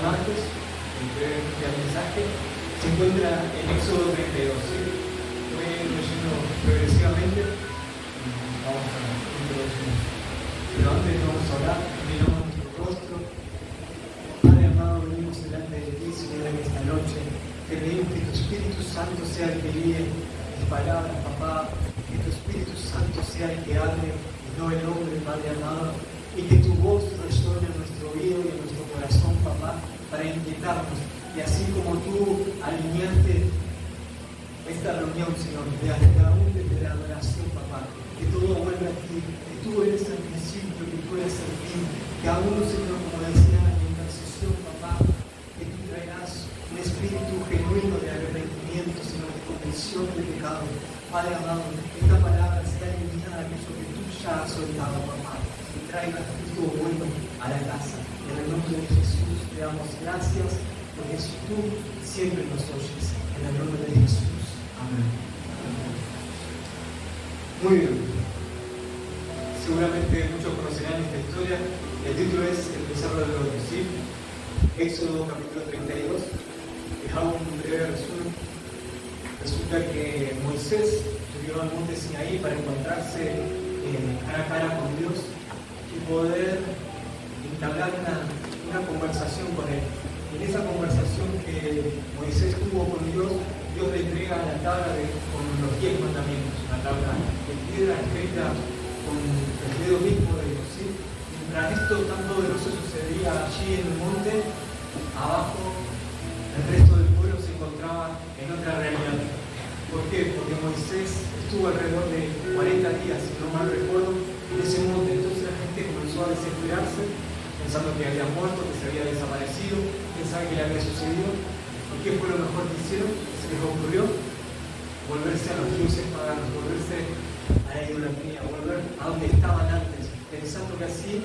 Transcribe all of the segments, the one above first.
martes, el mensaje, se encuentra en Éxodo 32. ¿Sí? Voy leyendo progresivamente. Vamos a introducirnos. Pero antes vamos a orar, miramos nuestro rostro. Padre amado, venimos delante de ti, Señor, en esta noche. Te pedimos que tu Espíritu Santo sea el que guíe mis palabras, papá. Que tu Espíritu Santo sea el que hable y no el hombre, Padre amado. Y que tu voz resuene en nuestro oído y en nuestro corazón, papá, para inquietarnos. Y así como tú alineaste esta reunión, Señor, desde aún desde la adoración, papá, que todo vuelva a ti, que tú eres el principio, que tú eres el fin, que aún, Señor, como decía en la intercesión, papá, que tú traerás un espíritu genuino de arrepentimiento, Señor, de convicción de pecado. Padre amado, esta palabra sea eliminada a aquello que tú ya has soltado, papá, y traiga fruto bueno a la casa. En el nombre de Jesús te damos gracias, porque tú siempre nos oyes. En el nombre de Jesús. Amén. Muy bien. Seguramente muchos conocerán esta historia. El título es El becerro de oro, ¿sí? Éxodo capítulo 32. Les hago un breve resumen. Resulta que Moisés subió al monte Sinaí para encontrarse cara a cara con Dios y poder entablar una conversación con él. En esa conversación que Moisés tuvo con Dios, Dios le entrega la tabla con los 10 mandamientos, una tabla de piedra escrita con el dedo mismo de Dios. ¿Sí? Mientras esto tan poderoso sucedía allí en el monte, abajo el resto del pueblo se encontraba en otra realidad. ¿Por qué? Porque Moisés estuvo alrededor de 40 días, si no mal recuerdo, en ese monte. Entonces la gente comenzó a desesperarse, pensando que había muerto, que se había desaparecido, quién sabe qué le había sucedido. ¿Y qué fue lo mejor que hicieron? ¿Qué se les ocurrió? Volverse a los dioses paganos, volverse a la idolatría, volver a donde estaban antes, pensando que así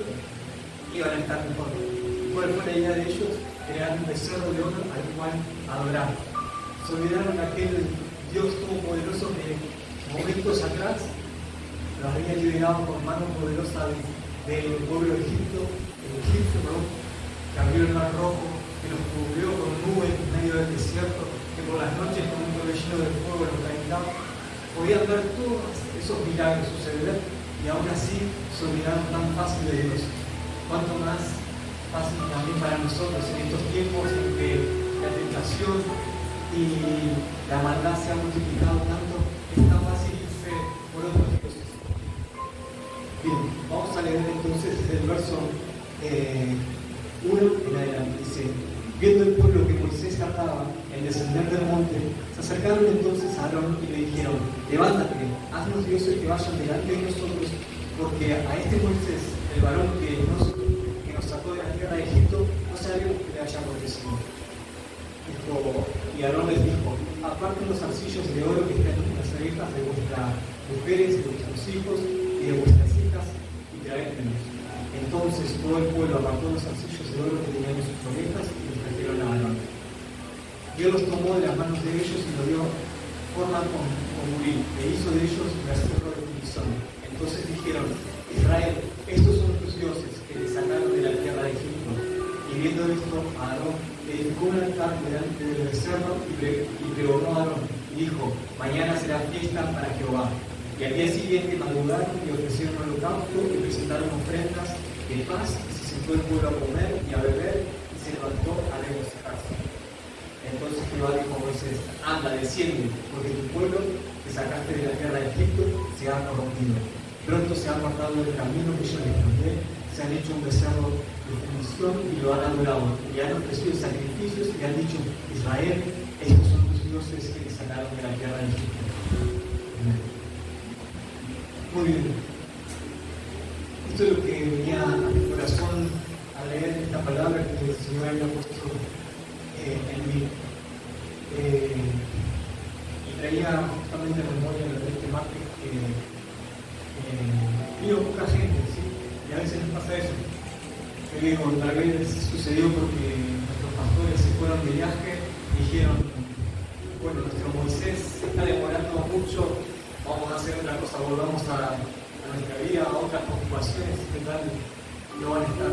iban a estar mejor. ¿Cuál fue la idea de ellos? Crear un becerro de oro al cual adorar. Se olvidaron de aquel Dios todopoderoso que momentos atrás los había liberado con mano poderosa del pueblo de Egipto, que abrió el mar rojo, que los cubrió con nubes en medio del desierto, que por las noches con un torbellino de fuego los calentaba. Podían ver todos esos milagros suceder y aún así se olvidaron tan fácil de Dios. Cuanto más fácil también para nosotros en estos tiempos en que la tentación y la maldad se ha multiplicado tanto, es tan fácil irse por otros dioses. Bien, vamos a leer entonces desde el verso 1 en adelante. Dice: viendo el pueblo que Moisés tardaba en descender del monte, se acercaron entonces a Aarón y le dijeron: levántate, haznos dioses que vayan delante de nosotros, porque a este Moisés, el varón que nos sacó de la tierra de Egipto, no sabemos que le haya acontecido. Y Aarón les dijo: aparten los zarcillos de oro que están en las orejas de vuestras mujeres, de vuestros hijos y de vuestras hijas, y traédmelos. Entonces todo el pueblo apartó los zarcillos de oro que tenían en sus orejas y los trajeron a Aarón. Dios los tomó de las manos de ellos y los dio forma con Urim, e hizo de ellos un becerro de fundición. Entonces dijeron: Israel, estos son tus dioses que te sacaron de la tierra de Egipto. Y viendo esto, Aarón edificó un altar delante del becerro y pregonó a Aarón y dijo: mañana será fiesta para Jehová. Y al día siguiente madrugaron y ofrecieron holocausto y presentaron ofrendas de paz, y se sentó el pueblo a comer y a beber, y se levantó a regocijarse. Entonces Jehová dijo a Moisés: anda, desciende, porque tu pueblo que sacaste de la tierra de Egipto se ha corrompido. Pronto se ha apartado del camino que yo les mandé, se han hecho un becerro de fundición y lo han adorado, y han ofrecido sacrificios y han dicho: Israel, estos son tus dioses que te sacaron de la tierra de Egipto. Muy bien. Esto es lo que venía a mi corazón al leer esta palabra que el Señor había puesto en mí. Y traía justamente a memoria de este martes que vio poca gente, ¿sí? Y a veces nos pasa eso. Que digo, tal vez sucedió porque nuestros pastores se fueron de viaje y dijeron: bueno, nuestro Moisés se está demorando mucho, vamos a hacer otra cosa, volvamos a nuestra vida, a otras ocupaciones, ¿qué tal? No van a estar.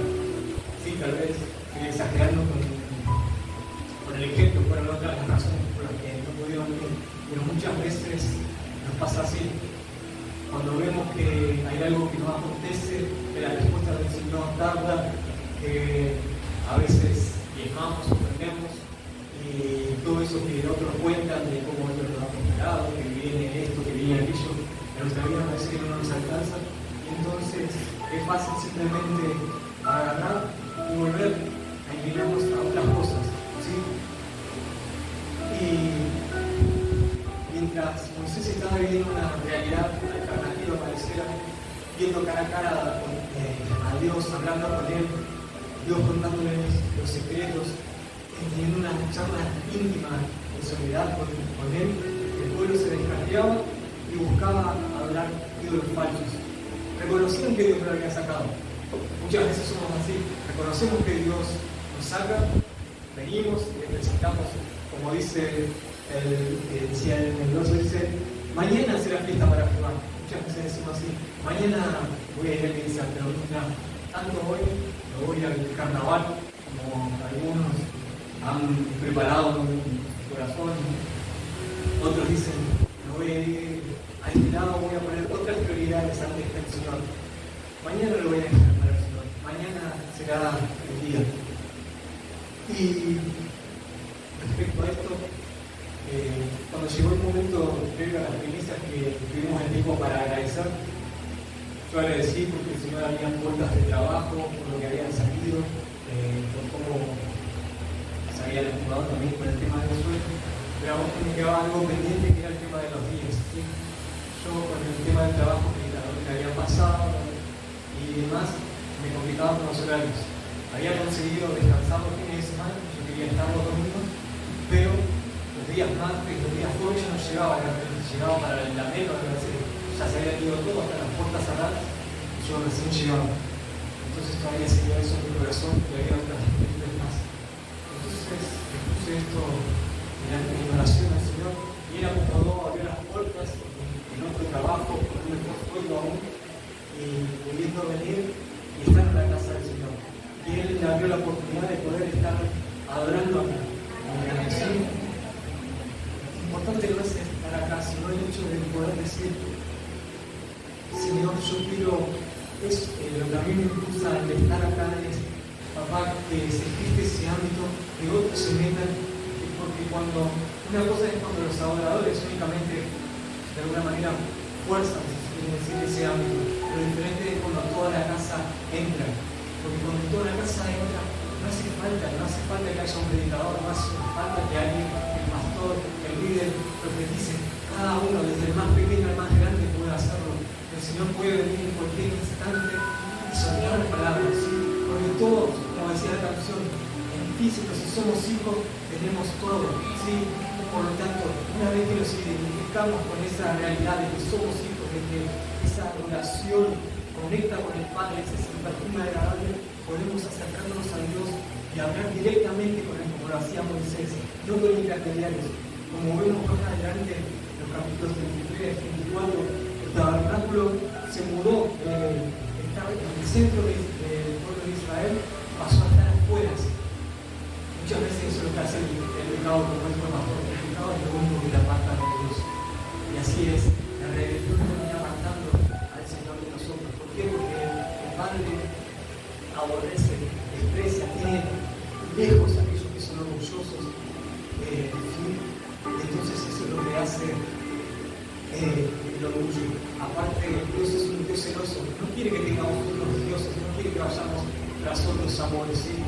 Sí, tal vez estoy exagerando con con el ejemplo, fueron otras las razones por las que no pudieron ir. Pero muchas veces nos pasa así. Cuando vemos que hay algo que no acontece, que la respuesta del Señor tarda, que a veces diezmamos, ofendemos, y todo eso que otros cuentan de cómo ellos lo han prosperado, que viene esto, que viene aquello, en nuestra vida parece que no nos alcanza, y entonces es fácil simplemente agarrar y volver a inclinarnos a otras cosas, ¿sí? Y mientras Moisés estaba viviendo una realidad alternativa, pareciera, viendo cara a cara a Dios, hablando con Él, Dios contándole los secretos, teniendo una charla íntima en soledad con Él, el pueblo se descarriaba y buscaba adorar ídolos falsos. Reconocían que Dios lo había sacado. Muchas veces somos así, reconocemos que Dios nos saca, venimos y le presentamos, como dice decía el verso, dice, mañana será fiesta para Jehová. Muchas veces decimos así, mañana voy a ir a la iglesia, pero mira, tanto hoy, me voy al carnaval, como algunos han preparado un corazón, otros dicen, me voy a ir a este lado, voy a poner otras prioridades antes que el Señor. Mañana lo voy a dejar para el Señor, mañana será el día. Y respecto a esto, cuando llegó el momento previo a las primicias que tuvimos el tiempo para agradecer, yo agradecí porque el Señor había puertas de trabajo, por lo que habían salido, por cómo se habían acomodado también con el tema del sueldo, pero a vos me quedaba algo pendiente que era el tema de los días, ¿sí? Yo con el tema del trabajo que había pasado y demás, me complicaba con los horarios. Había conseguido descansar los fines de semana, yo quería estar los domingos, pero los días martes, los días jueves yo no llegaba para la menos, ya se había ido todo, hasta las puertas cerradas, yo recién llegaba. Entonces todavía seguía eso en mi corazón y había otras experiencias más. Entonces le puse esto en oración al Señor y Él acomodó, abrió las puertas en otro trabajo, con un mejor sueldo aún, y pudiendo venir y estar en la casa del Señor. Y Él le abrió la oportunidad de poder estar adorando a mí. Importante no es estar acá, sino el hecho de poder decir, Señor, yo quiero, lo que a mí me impulsa al estar acá es, papá, que se existe ese ámbito, que otros se metan, porque cuando, una cosa es cuando los adoradores únicamente, de alguna manera, fuerzan, si se quiere decir, ese ámbito, pero diferente es cuando toda la casa entra, porque cuando toda la casa entra, no hace falta que haya un predicador, no hace falta que alguien, el pastor, el líder, profetice, cada uno, desde el más pequeño al más grande, puede hacerlo. El Señor puede venir en cualquier instante y soltar palabras, ¿sí? Porque todos, como decía la canción, en físico, si somos hijos, tenemos todo, ¿sí? Por lo tanto, una vez que nos identificamos con esa realidad de que somos hijos, de que esa relación conecta con el Padre, ese es el perfume agradable, podemos acercarnos a Dios y hablar directamente con Él, como lo hacía Moisés, no con intermediarios. Como vemos más adelante en los capítulos 23, 24, el tabernáculo se mudó, estaba en el centro del pueblo de Israel, pasó a estar afuera. Muchas veces eso es lo que hace el pecado, como es pastor. El pecado es lo único que le aparta de Dios. Y así es, la rebelión termina apartando al Señor de nosotros. ¿Por qué? Porque el Padre aborrece, desprecia, tiene lejos a aquellos que son orgullosos. Entonces eso es lo que hace el orgullo. Aparte, Dios es un Dios celoso, no quiere que tengamos otros dioses, no quiere que vayamos tras otros amores, ¿sí?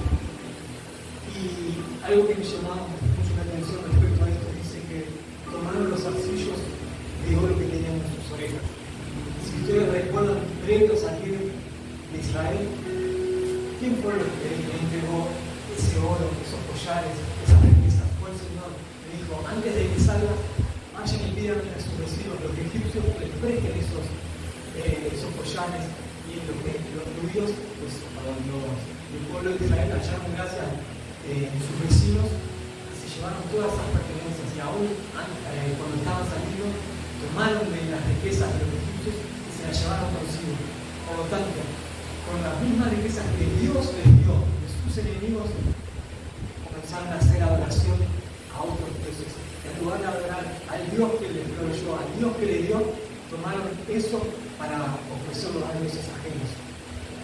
Y algo que me llamaba mucho la atención respecto a esto, dice que tomaron los arcillos de oro que tenían en sus orejas. Si ustedes recuerdan, previo a salir de Israel, ¿quién fue el que le entregó ese oro, esos collares, esas riquezas? Fue el Señor. Le dijo, antes de que salgas, vayan y pidan a sus vecinos, los egipcios, les presten esos collares, y los judíos, pues el pueblo de Israel hallaron gracia en sus vecinos, se llevaron todas esas pertenencias, y aún cuando estaban saliendo, tomaron de las riquezas de los egipcios y se las llevaron consigo. Por lo tanto, con las mismas riquezas que Dios les dio de sus enemigos, comenzaron a hacer adoraciones Dios que le dio, tomaron eso para ofrecerlo a dioses ajenos.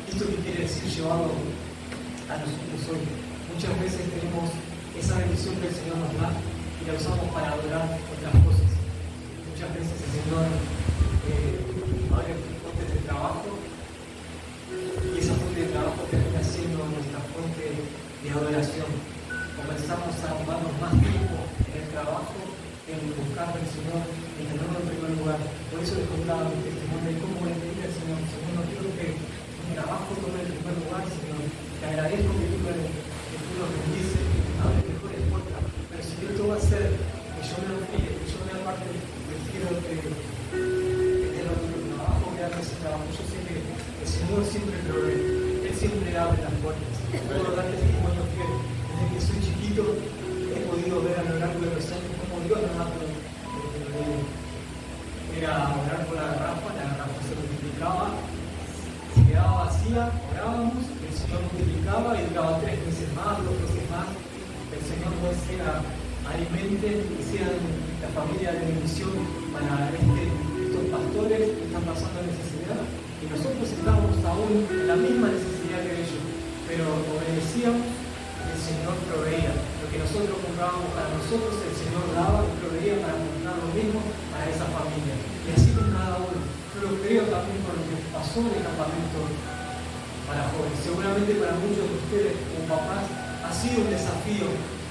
¿Esto qué quiere decir llevarlo a nosotros hoy? Muchas veces tenemos esa bendición que el Señor nos da y la usamos para adorar otras cosas. Muchas veces el Señor abre fuentes de trabajo y esa fuente de trabajo termina siendo nuestra fuente de adoración. Comenzamos a tomarnos más tiempo en el trabajo, en buscar al Señor, en tenerlo en primer lugar. Por eso les contaba mi testimonio de cómo le pedí al Señor: Señor, no quiero que mi trabajo tome el primer lugar, Señor. Te agradezco que tú lo bendices, que me abres mejores puertas, pero si esto va a ser que yo me olvide, que yo me aparte, prefiero que tenga otro trabajo, que haga ese trabajo. Yo sé que el Señor siempre provee, Él siempre abre las puertas. Puedo dar testimonio fiel. Desde que soy chiquito he podido ver a lo largo de los años cómo Dios nos ha proveído. Era orar por la garrafa se multiplicaba, se quedaba vacía, orábamos, el Señor multiplicaba y duraba 3 meses más, 2 meses más. El Señor nos sea alimente y sean la familia de bendición para estos pastores que están pasando necesidad, y nosotros estábamos aún en la misma necesidad que ellos, pero obedecíamos. El Señor proveía lo que nosotros comprábamos para nosotros, el Señor daba y proveía para comprar lo mismo para esa familia, y así con cada uno. Yo lo creo también por lo que pasó en el campamento para jóvenes. Seguramente para muchos de ustedes como papás ha sido un desafío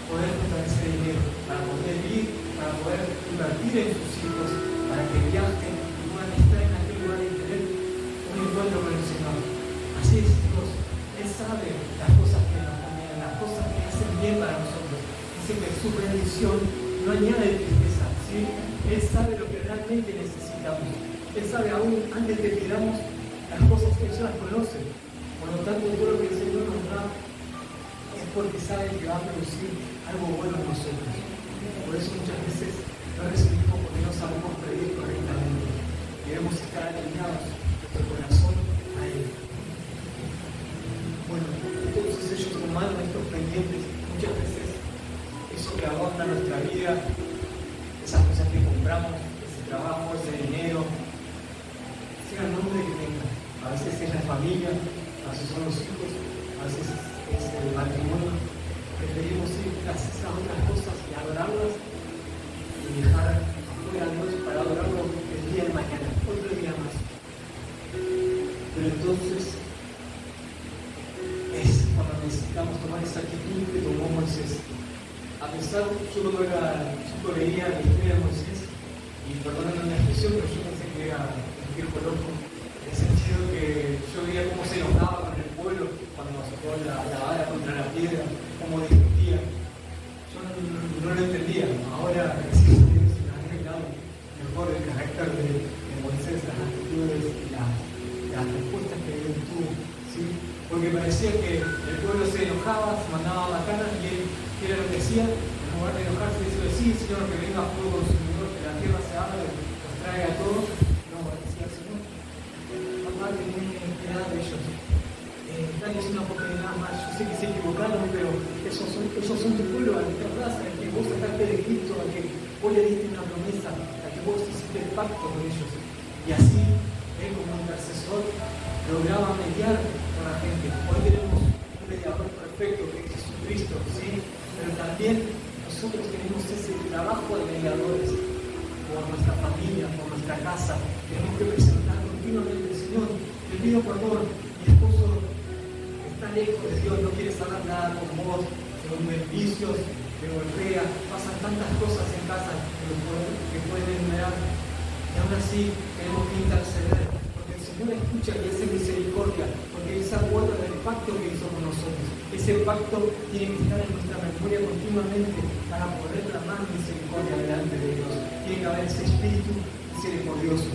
poder juntar ese dinero para poder ir, para poder invertir en sus hijos, para que viajen y puedan estar en aquel lugar y tener un encuentro con el Señor. Así es, Dios. Él sabe las cosas que nos convienen, las cosas que hacen bien para nosotros. Dice que su bendición no añade tristeza, ¿sí? Él sabe lo que realmente necesitamos. Él sabe aún antes que pidamos las cosas que Él ya las conoce. Por lo tanto, todo lo que el Señor nos da es porque sabe que va a producir algo bueno en nosotros. Por eso muchas veces no recibimos porque no sabemos pedir correctamente. Debemos estar alineados nuestro corazón a Él. Bueno, entonces ellos tomaron estos pendientes, muchas veces eso que agota nuestra vida, esas cosas que compramos, ese trabajo, ese dinero, sea el nombre que tenga. A veces es la familia, a veces son los hijos, a veces es el matrimonio. Preferimos ir tras esas otras cosas y adorarlas y dejar afuera a Dios para adorarlo el día de mañana, otro día más. Pero entonces es cuando necesitamos tomar esa actitud que tomó Moisés. A pesar, yo cuando era chico leía la historia de Moisés, y perdónenme la expresión, pero yo pensé que era un viejo loco, en el sentido que yo veía cómo se enojaba con el pueblo cuando sacó la vara contra la piedra, cómo discutía. Yo no lo entendía. Ahora sí se me ha arreglado mejor el carácter de Moisés, las actitudes y las respuestas que él tuvo, ¿sí? Porque parecía que el pueblo se enojaba, se mandaba bacanas y él, ¿qué era lo que hacía? En lugar de enojarse, decía: sí, Señor, que venga fuego consumidor, que la tierra se abra y nos traiga a todos. No, decía: Señor, papá, tenés piedad de ellos. Dales una oportunidad más. Yo sé que se equivocaron, pero ellos son tu pueblo, a nuestra raza, al que vos sacaste de Egipto, al que vos le diste una promesa, al que vos hiciste el pacto con ellos. Y así, él como intercesor lograba mediar con la gente. Hoy tenemos un mediador perfecto que es Jesucristo, ¿sí? Pero también nosotros tenemos ese trabajo de mediadores por nuestra familia, por nuestra casa. Tenemos que presentar continuamente: Señor, te pido perdón, mi esposo está lejos de Dios, no quiere saber nada con vos, se vuelve en vicios, me golpea, pasan tantas cosas en casa que pueden enumerar, y aún así tenemos que interceder, porque el Señor escucha y hace misericordia, porque Él se acuerda del pacto que hizo con nosotros. Ese pacto tiene que estar en nuestra memoria continuamente para poder clamar misericordia delante de Dios. Tiene que haber ese espíritu misericordioso.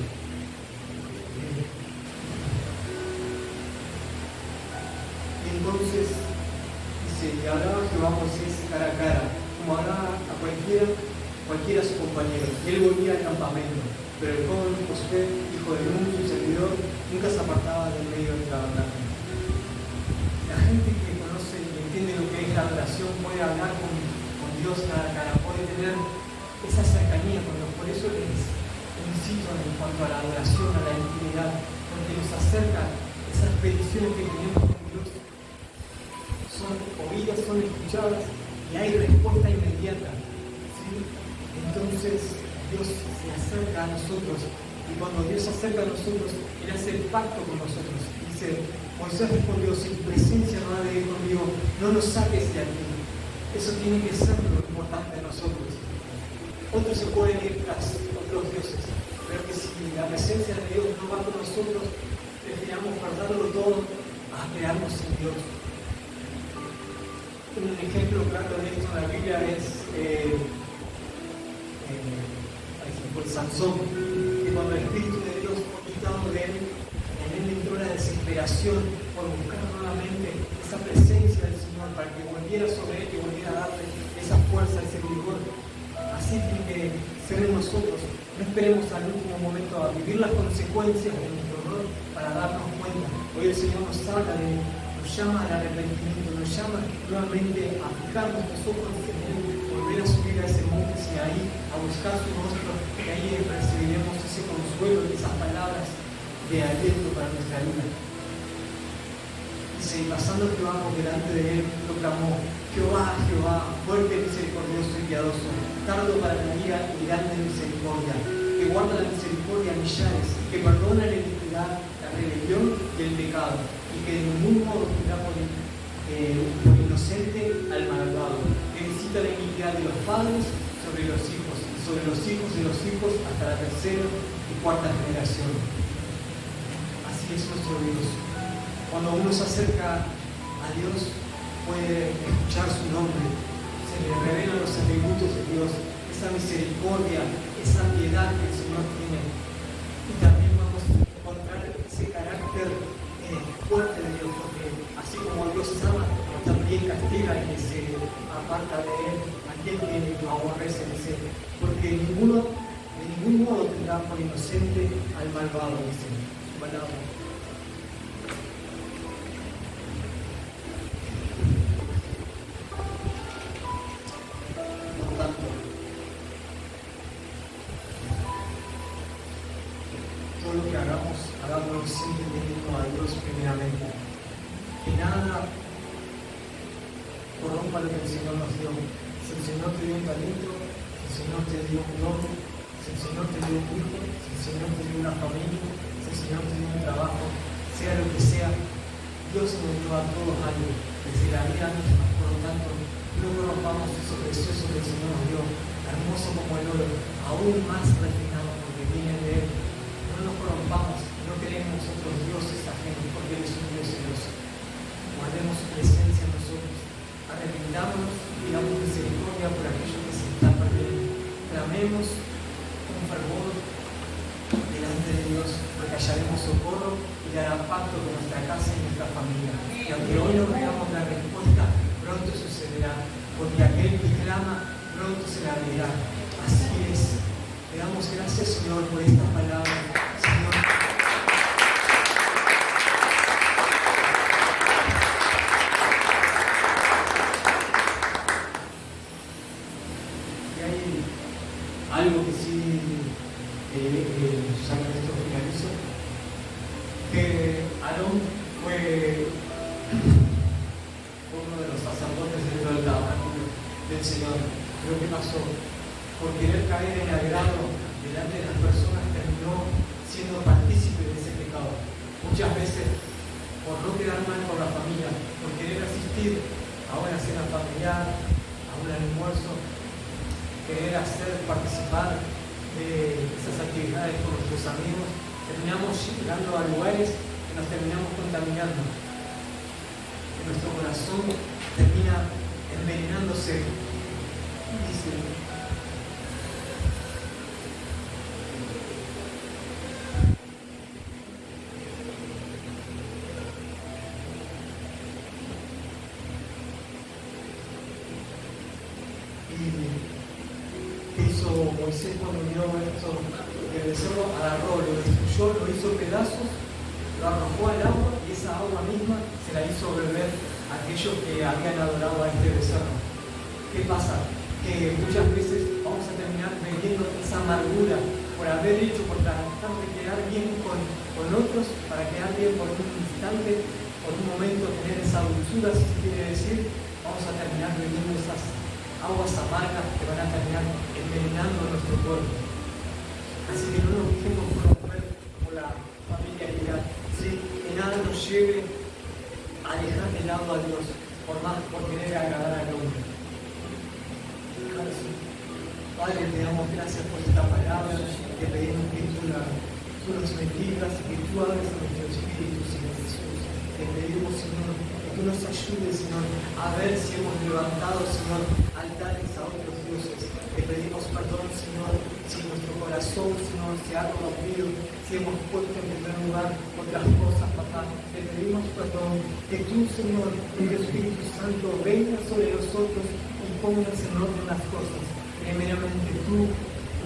Entonces, dice: y hablaba Jehová a Moisés cara a cara, como hablaba a cualquiera a su compañero. Y él volvía al campamento, pero el joven Josué, hijo de Nun, su servidor, nunca se apartaba del medio del tabernáculo. La gente que conoce y entiende lo que es la adoración puede hablar con Dios cara a cara, puede tener esa cercanía con Dios. Por eso es incito en cuanto a la adoración, a la intimidad, porque nos acerca esas peticiones que tenemos con Dios. Son oídas, son escuchadas y hay respuesta inmediata. ¿Sí? Entonces Dios se acerca a nosotros y cuando Dios se acerca a nosotros, Él hace el pacto con nosotros. Dice, Moisés respondió, si tu presencia no ha de ir conmigo, no nos saques de aquí. Eso tiene que ser lo importante de nosotros. Otros se pueden ir tras otros dioses, pero que si la presencia de Dios no va con nosotros, preferamos guardarlo todo a quedarnos sin Dios. Un ejemplo claro de esto en la Biblia es Sansón, que cuando el Espíritu de Dios fue quitado de él, en él entró la desesperación por buscar nuevamente esa presencia del Señor para que volviera sobre él, que volviera a darle esa fuerza, ese vigor. Así tiene que ser en nosotros. No esperemos al último momento a vivir las consecuencias de nuestro error para darnos cuenta. Hoy el Señor nos habla nos llama al arrepentimiento, nos llama nuevamente a fijar nuestros ojos en Él, volver a subir a ese monte y ahí a buscar su rostro, que ahí recibiremos ese consuelo y esas palabras de aliento para nuestra vida. Dice, y pasando Jehová por delante de él, proclamó, Jehová, Jehová, fuerte, misericordioso y piadoso, tardo para la ira y grande misericordia, que guarda la misericordia a millares, que perdona la iniquidad, la rebelión y el pecado, y que de ningún modo tendrá por inocente al malvado, que visita la iniquidad de los padres sobre los hijos, y sobre los hijos de los hijos hasta la tercera y cuarta generación. Así es nuestro Dios. Cuando uno se acerca a Dios, puede escuchar su nombre, se le revelan los atributos de Dios, esa misericordia, esa piedad que el Señor tiene. Y también vamos a encontrar ese carácter fuerte de Dios, porque así como Dios ama, también castiga y que se aparta de él aquel que lo aborrece, dice, porque de ningún modo tendrá por inocente al malvado, dice su palabra. Todo lo que hagamos, hagámoslo siempre teniendo a Dios primeramente. Que nada corrompa lo que el Señor nos dio. Si el Señor te dio un talento, si el Señor te dio un don, si el Señor te dio un hijo, si el Señor te dio una familia, si el Señor te dio un trabajo, sea lo que sea, Dios nos dio a todos algo, desde la vida misma. Por lo tanto, no corrompamos eso precioso que el Señor nos dio, hermoso como el oro, aún más refinado porque viene de Él. No nos corrompamos, no queremos otros dioses ajenos, porque Él es un Dios celoso. Guardemos su presencia en nosotros, arrepentámonos y pidamos misericordia por aquello que se está perdiendo. Clamemos con fervor delante de Dios, porque hallaremos socorro y dará pacto con nuestra casa y nuestra familia. Y aunque hoy no veamos la respuesta, pronto sucederá, porque aquel que clama, pronto se le abrirá. Así es. Le damos gracias, Señor, por esta palabra. Señor, y hay algo que sí, ya con esto finalizo, que Aarón fue uno de los sacerdotes dentro del tabernáculo del Señor. Pero ¿qué pasó? Por querer caer en agrado delante de las personas, terminó siendo partícipe de ese pecado. Muchas veces, por no quedar mal con la familia, por querer asistir a una cena familiar, a un almuerzo, querer participar de esas actividades con nuestros amigos, terminamos llegando a lugares que nos terminamos contaminando. Que nuestro corazón termina envenenándose. Dice, ¿qué hizo Moisés cuando vio esto? El becerro agarró, lo destruyó, lo hizo pedazos, lo arrojó al agua y esa agua misma se la hizo beber a aquellos que habían adorado a este becerro. ¿Qué pasa? Que muchas veces vamos a terminar bebiendo esa amargura por haber hecho, por tratar de quedar bien con otros, para quedar bien por un instante, por un momento, tener esa dulzura, si se quiere decir, vamos a terminar bebiendo esas aguas amargas que van a terminar envenenando nuestro cuerpo. Así que no nos dejemos corromper por la familiaridad, ¿sí? Que nada nos lleve a dejar de lado a Dios, por querer agradar al hombre. Padre, te damos gracias por esta palabra, te pedimos que tú nos bendigas, que tú abres a nuestro espíritu, Señor Jesús. Te pedimos, Señor, que tú nos ayudes, Señor, a ver si hemos levantado, Señor, altares a otros dioses. Te pedimos perdón, Señor, si nuestro corazón, Señor, se ha corrompido, si hemos puesto en primer lugar otras cosas, papá. Te pedimos perdón, que tú, Señor, y el Espíritu Santo venga sobre nosotros y pongas en orden las cosas. Primeramente tú,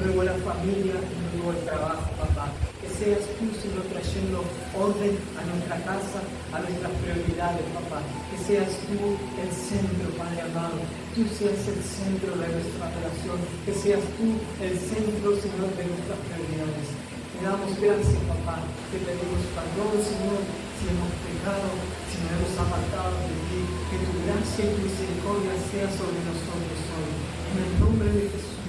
luego la familia y luego el trabajo, papá. Que seas tú, Señor, trayendo orden a nuestra casa, a nuestras prioridades, papá. Que seas tú el centro, Padre amado. Tú seas el centro de nuestra relación. Que seas tú el centro, Señor, de nuestras prioridades. Te damos gracias, papá. Te pedimos perdón, Señor, si hemos pecado, si nos hemos apartado de ti. Que tu gracia y tu misericordia sea sobre nosotros hoy. En el nombre de Jesús,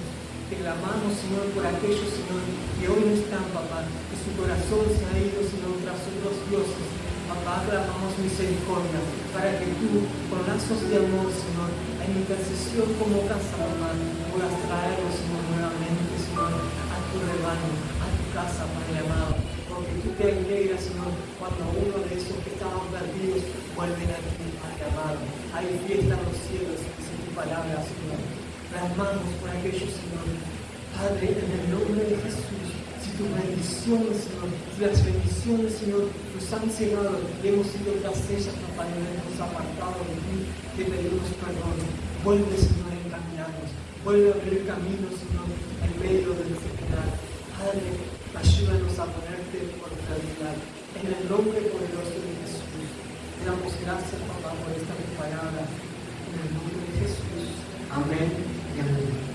te clamamos, Señor, por aquellos, Señor, que hoy no están, papá, que su corazón se ha ido, Señor, tras otros dioses. Papá, clamamos misericordia, para que tú, con lazos de amor, Señor, en intercesión como casa, papá, puedas traerlos, Señor, nuevamente, Señor, a tu rebaño, a tu casa, Padre amado. Porque tú te alegras, Señor, cuando uno de esos que estaban perdidos vuelven a ti, Padre amado. Hay fiesta en los cielos, dice tu palabra, Señor. Clamamos por aquellos, Señor. Padre, en el nombre de Jesús, si tus bendiciones, Señor, si las bendiciones, Señor, nos han cegado y hemos ido tras ellas, papá, y nos hemos apartado de ti, te pedimos perdón. Vuelve, Señor, a encaminarnos. Vuelve a abrir camino, Señor, en medio del desesperar. Padre, ayúdanos a ponerte por realidad. En el nombre poderoso de Jesús, te damos gracias, papá, por esta palabra. En el nombre de Jesús. Amén. Amém.